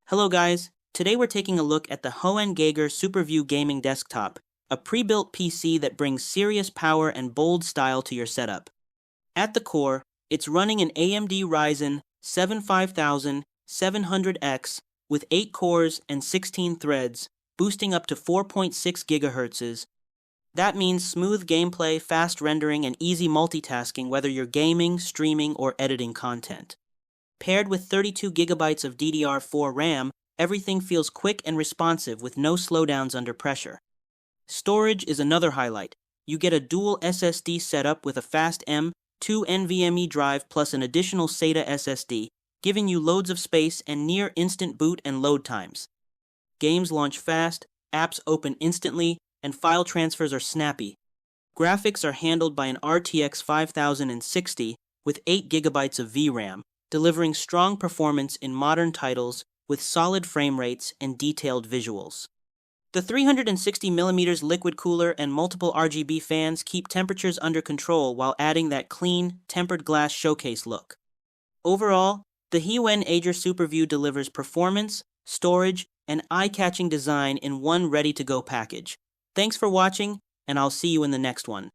Hello guys, today we're taking a look at the HOENGAGER Superview Gaming Desktop, a pre-built PC that brings serious power and bold style to your setup. At the core, it's running an AMD Ryzen 7 5700X with 8 cores and 16 threads, boosting up to 4.6 GHz. That means smooth gameplay, fast rendering, and easy multitasking whether you're gaming, streaming, or editing content. Paired with 32 GB of DDR4 RAM, everything feels quick and responsive with no slowdowns under pressure. Storage is another highlight. You get a dual SSD setup with a fast M.2 NVMe drive plus an additional SATA SSD, giving you loads of space and near instant boot and load times. Games launch fast, apps open instantly, and file transfers are snappy. Graphics are handled by an RTX 5060 with 8 GB of VRAM, delivering strong performance in modern titles with solid frame rates and detailed visuals. The 360mm liquid cooler and multiple RGB fans keep temperatures under control while adding that clean, tempered glass showcase look. Overall, the HOENGAGER Superview delivers performance, storage, and eye-catching design in one ready-to-go package. Thanks for watching, and I'll see you in the next one.